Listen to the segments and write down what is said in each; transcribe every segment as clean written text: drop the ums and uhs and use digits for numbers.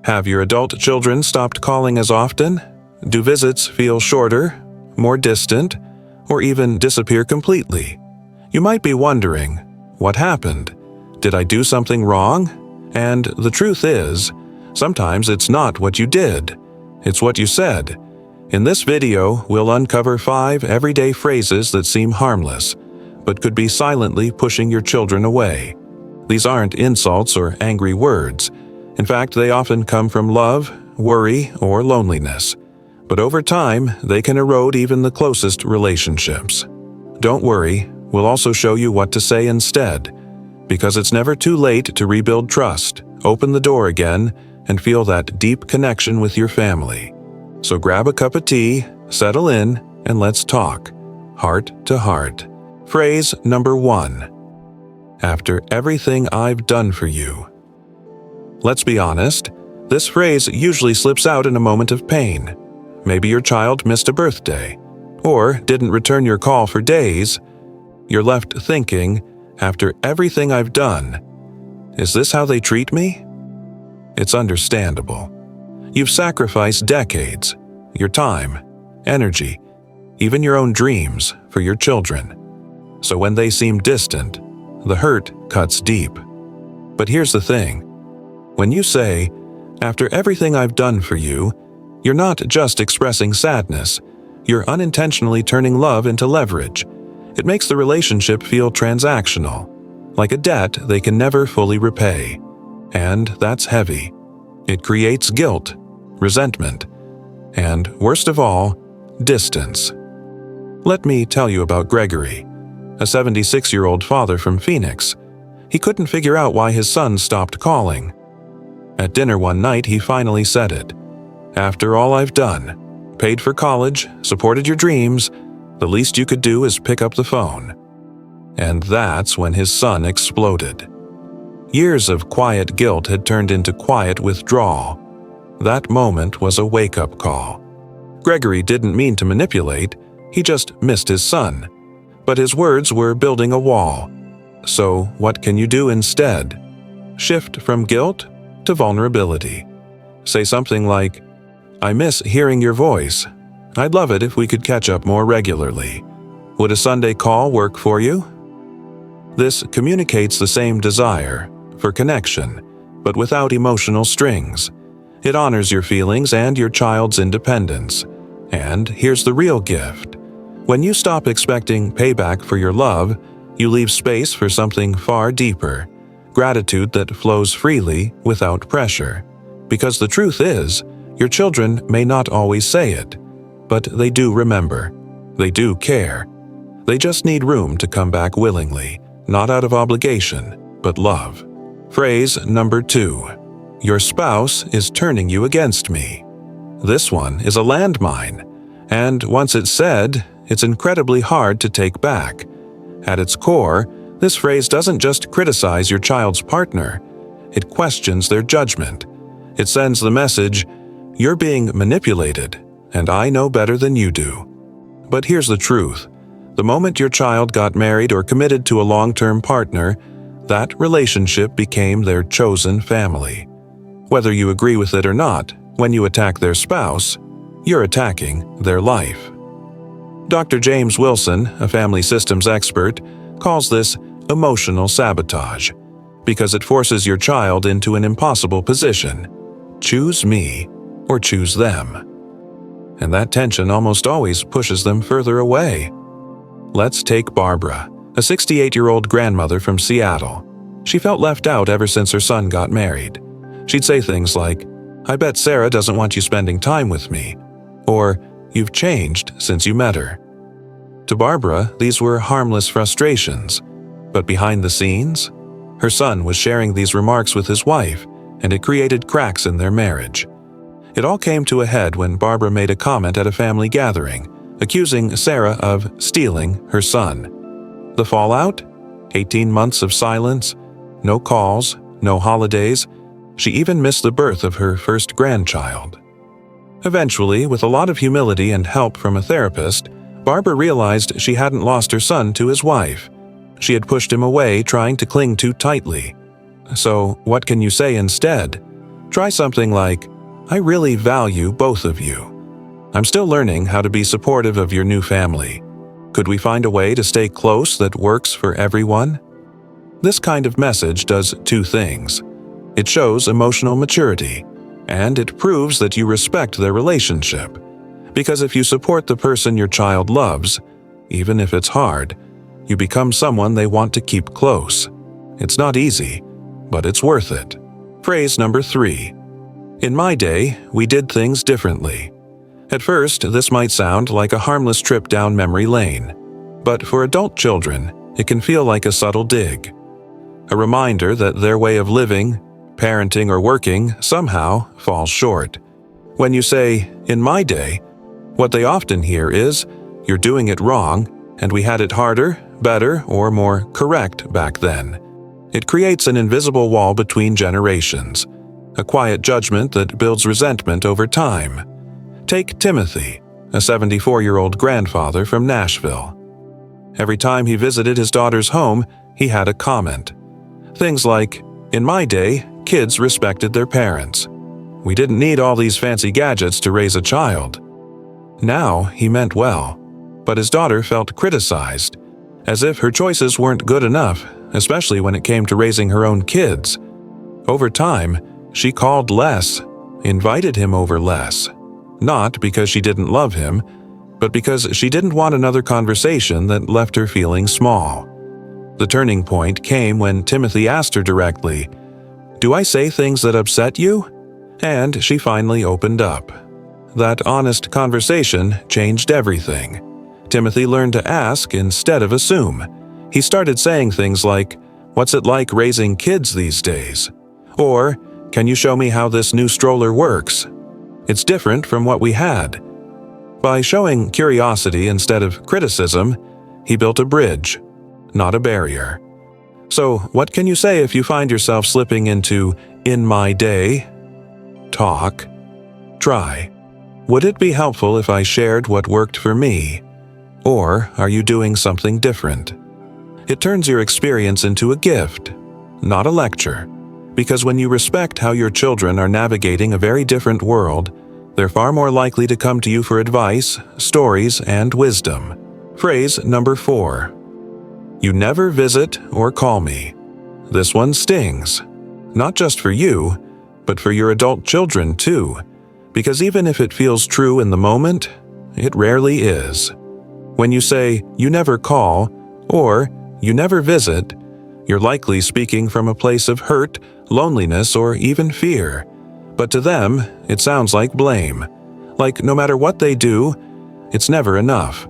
Have your adult children stopped calling as often? Do visits feel shorter, more distant, or even disappear completely? You might be wondering, what happened? Did I do something wrong? And the truth is, sometimes it's not what you did, it's what you said. In this video, we'll uncover 5 everyday phrases that seem harmless, but could be silently pushing your children away. These aren't insults or angry words. In fact, they often come from love, worry, or loneliness. But over time, they can erode even the closest relationships. Don't worry, we'll also show you what to say instead, because it's never too late to rebuild trust, open the door again, and feel that deep connection with your family. So grab a cup of tea, settle in, and let's talk, heart to heart. Phrase number 1. After everything I've done for you. Let's be honest, this phrase usually slips out in a moment of pain. Maybe your child missed a birthday, or didn't return your call for days. You're left thinking, after everything I've done, is this how they treat me? It's understandable. You've sacrificed decades, your time, energy, even your own dreams for your children. So when they seem distant, the hurt cuts deep. But here's the thing. When you say, after everything I've done for you, you're not just expressing sadness, you're unintentionally turning love into leverage. It makes the relationship feel transactional, like a debt they can never fully repay. And that's heavy. It creates guilt, resentment, and, worst of all, distance. Let me tell you about Gregory, a 76-year-old father from Phoenix. He couldn't figure out why his son stopped calling. At dinner one night, he finally said it. After all I've done, paid for college, supported your dreams, the least you could do is pick up the phone. And that's when his son exploded. Years of quiet guilt had turned into quiet withdrawal. That moment was a wake-up call. Gregory didn't mean to manipulate, he just missed his son. But his words were building a wall. So what can you do instead? Shift from guilt to vulnerability. Say something like, I miss hearing your voice. I'd love it if we could catch up more regularly. Would a Sunday call work for you? This communicates the same desire for connection, but without emotional strings. It honors your feelings and your child's independence. And here's the real gift. When you stop expecting payback for your love, you leave space for something far deeper, gratitude that flows freely without pressure. Because the truth is, your children may not always say it, but they do remember. They do care. They just need room to come back willingly, not out of obligation, but love. Phrase number 2. Your spouse is turning you against me. This one is a landmine, and once it's said, it's incredibly hard to take back. At its core, this phrase doesn't just criticize your child's partner, it questions their judgment. It sends the message, you're being manipulated, and I know better than you do. But here's the truth. The moment your child got married or committed to a long-term partner, that relationship became their chosen family. Whether you agree with it or not, when you attack their spouse, you're attacking their life. Dr. James Wilson, a family systems expert, calls this emotional sabotage because it forces your child into an impossible position. Choose me or choose them. And that tension almost always pushes them further away. Let's take Barbara, a 68-year-old grandmother from Seattle. She felt left out ever since her son got married. She'd say things like, I bet Sarah doesn't want you spending time with me, or you've changed since you met her. To Barbara, these were harmless frustrations, but behind the scenes, her son was sharing these remarks with his wife, and it created cracks in their marriage. It all came to a head when Barbara made a comment at a family gathering, accusing Sarah of stealing her son. The fallout? 18 months of silence, no calls, no holidays. She even missed the birth of her first grandchild. Eventually, with a lot of humility and help from a therapist, Barbara realized she hadn't lost her son to his wife. She had pushed him away, trying to cling too tightly. So, what can you say instead? Try something like, "I really value both of you. I'm still learning how to be supportive of your new family. Could we find a way to stay close that works for everyone?" This kind of message does two things. It shows emotional maturity, and it proves that you respect their relationship. Because if you support the person your child loves, even if it's hard, you become someone they want to keep close. It's not easy, but it's worth it. Phrase number 3. In my day, we did things differently. At first, this might sound like a harmless trip down memory lane, but for adult children, it can feel like a subtle dig. A reminder that their way of living, parenting, or working somehow falls short. When you say, "in my day," what they often hear is, "you're doing it wrong, and we had it harder, better, or more correct back then." It creates an invisible wall between generations, a quiet judgment that builds resentment over time. Take Timothy, a 74-year-old grandfather from Nashville. Every time he visited his daughter's home, he had a comment. Things like, "In my day, kids respected their parents. We didn't need all these fancy gadgets to raise a child." Now, he meant well, but his daughter felt criticized, as if her choices weren't good enough, especially when it came to raising her own kids. Over time, she called less, invited him over less, not because she didn't love him, but because she didn't want another conversation that left her feeling small. The turning point came when Timothy asked her directly, "Do I say things that upset you?" And she finally opened up. That honest conversation changed everything. Timothy learned to ask instead of assume. He started saying things like, "What's it like raising kids these days?" Or, "Can you show me how this new stroller works? It's different from what we had." By showing curiosity instead of criticism, he built a bridge, not a barrier. So, what can you say if you find yourself slipping into "in my day"? Talk. Try. Would it be helpful if I shared what worked for me? Or are you doing something different? It turns your experience into a gift, not a lecture. Because when you respect how your children are navigating a very different world, they're far more likely to come to you for advice, stories, and wisdom. Phrase number 4. You never visit or call me. This one stings. Not just for you, but for your adult children too. Because even if it feels true in the moment, it rarely is. When you say, "you never call," or "you never visit," you're likely speaking from a place of hurt, loneliness, or even fear. But to them, it sounds like blame. Like no matter what they do, it's never enough.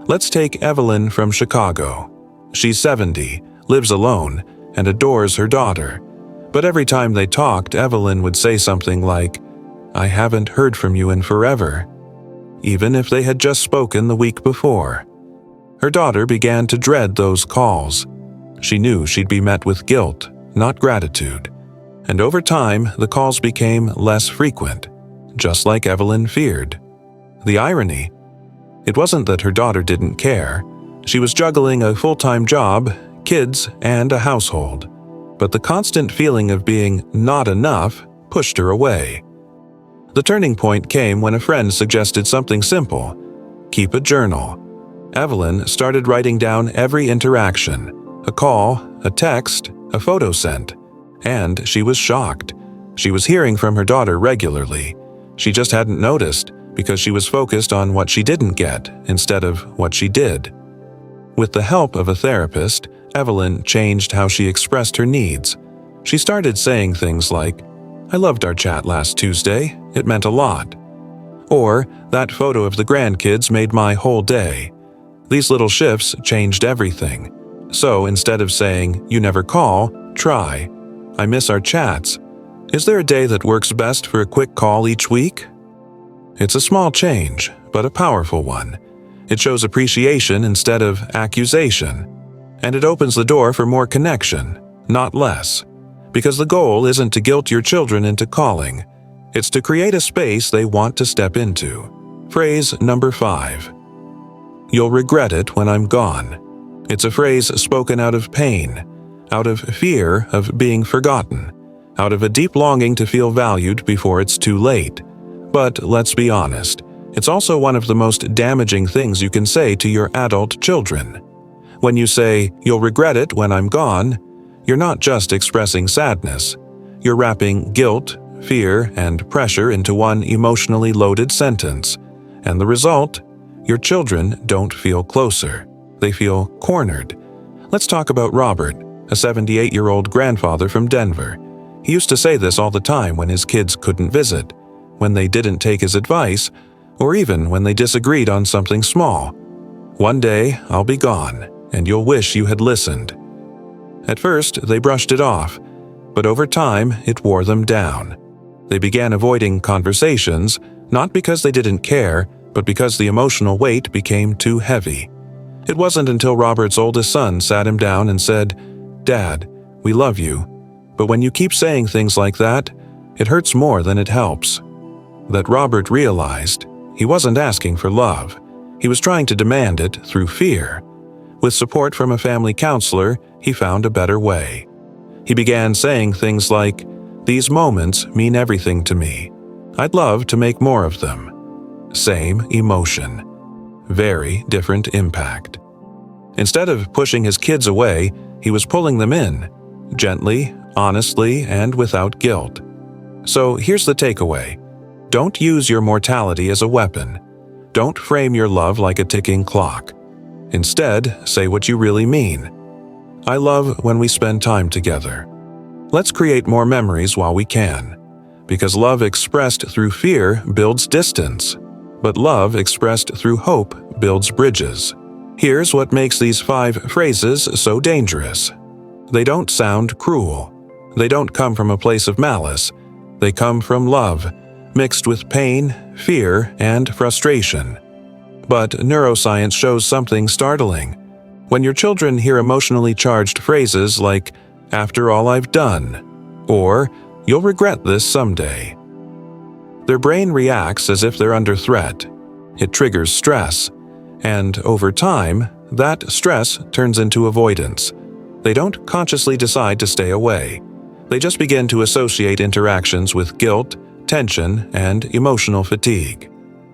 Let's take Evelyn from Chicago. She's 70, lives alone, and adores her daughter. But every time they talked, Evelyn would say something like, "I haven't heard from you in forever," even if they had just spoken the week before. Her daughter began to dread those calls. She knew she'd be met with guilt, not gratitude. And over time, the calls became less frequent, just like Evelyn feared. The irony? It wasn't that her daughter didn't care. She was juggling a full-time job, kids, and a household. But the constant feeling of being not enough pushed her away. The turning point came when a friend suggested something simple: keep a journal. Evelyn started writing down every interaction, a call, a text, a photo sent. And she was shocked. She was hearing from her daughter regularly. She just hadn't noticed because she was focused on what she didn't get instead of what she did. With the help of a therapist, Evelyn changed how she expressed her needs. She started saying things like, "I loved our chat last Tuesday. It meant a lot." Or, "That photo of the grandkids made my whole day." These little shifts changed everything. So instead of saying, "You never call," try, "I miss our chats. Is there a day that works best for a quick call each week?" It's a small change, but a powerful one. It shows appreciation instead of accusation. And it opens the door for more connection, not less. Because the goal isn't to guilt your children into calling. It's to create a space they want to step into. Phrase number 5. You'll regret it when I'm gone. It's a phrase spoken out of pain, out of fear of being forgotten, out of a deep longing to feel valued before it's too late. But let's be honest, it's also one of the most damaging things you can say to your adult children. When you say, "You'll regret it when I'm gone," you're not just expressing sadness. You're wrapping guilt, fear, and pressure into one emotionally loaded sentence. And the result? Your children don't feel closer. They feel cornered. Let's talk about Robert, a 78-year-old grandfather from Denver. He used to say this all the time when his kids couldn't visit, when they didn't take his advice, or even when they disagreed on something small. "One day, I'll be gone, and you'll wish you had listened." At first, they brushed it off, but over time, it wore them down. They began avoiding conversations, not because they didn't care, but because the emotional weight became too heavy. It wasn't until Robert's oldest son sat him down and said, "Dad, we love you, but when you keep saying things like that, it hurts more than it helps," that Robert realized he wasn't asking for love. He was trying to demand it through fear. With support from a family counselor, he found a better way. He began saying things like, "These moments mean everything to me. I'd love to make more of them." Same emotion. Very different impact. Instead of pushing his kids away, he was pulling them in, gently, honestly, and without guilt. So here's the takeaway. Don't use your mortality as a weapon. Don't frame your love like a ticking clock. Instead, say what you really mean. "I love when we spend time together." Let's create more memories while we can. Because love expressed through fear builds distance, but love expressed through hope builds bridges. Here's what makes these 5 phrases so dangerous. They don't sound cruel. They don't come from a place of malice. They come from love, mixed with pain, fear, and frustration. But neuroscience shows something startling. When your children hear emotionally charged phrases like, "After all I've done," or "You'll regret this someday," their brain reacts as if they're under threat. It triggers stress, and over time, that stress turns into avoidance. They don't consciously decide to stay away. They just begin to associate interactions with guilt, tension, and emotional fatigue.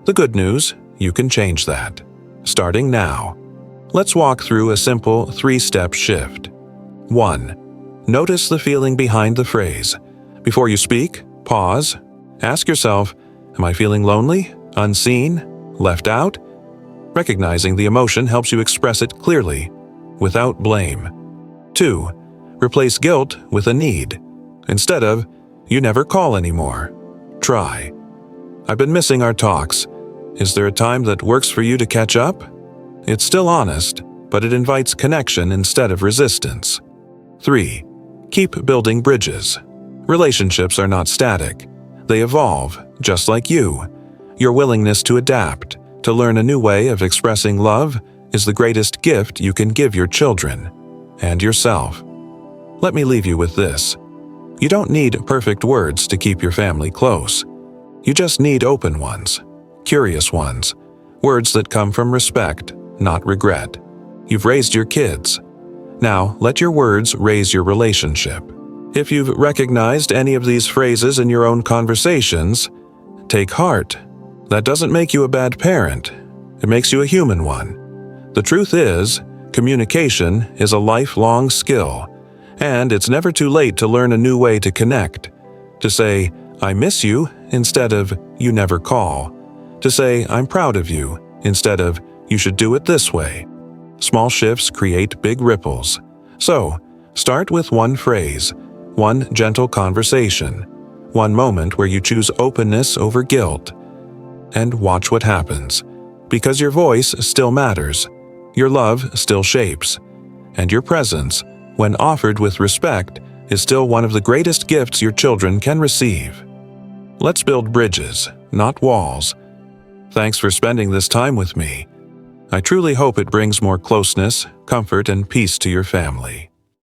The good news, you can change that. Starting now. Let's walk through a simple 3-step shift. 1. Notice the feeling behind the phrase. Before you speak, pause. Ask yourself, am I feeling lonely, unseen, left out? Recognizing the emotion helps you express it clearly, without blame. 2. Replace guilt with a need. Instead of, "You never call anymore," try, "I've been missing our talks. Is there a time that works for you to catch up?" It's still honest, but it invites connection instead of resistance. 3. Keep building bridges. Relationships are not static. They evolve, just like you. Your willingness to adapt, to learn a new way of expressing love, is the greatest gift you can give your children and yourself. Let me leave you with this. You don't need perfect words to keep your family close. You just need open ones, curious ones, words that come from respect, not regret. You've raised your kids. Now, let your words raise your relationship. If you've recognized any of these phrases in your own conversations, take heart. That doesn't make you a bad parent. It makes you a human one. The truth is, communication is a lifelong skill, and it's never too late to learn a new way to connect. To say, "I miss you," instead of, "You never call." To say, "I'm proud of you," instead of, "You should do it this way." Small shifts create big ripples. So, start with one phrase, one gentle conversation, one moment where you choose openness over guilt, and watch what happens. Because your voice still matters, your love still shapes, and your presence, when offered with respect, is still one of the greatest gifts your children can receive. Let's build bridges, not walls. Thanks for spending this time with me. I truly hope it brings more closeness, comfort, and peace to your family.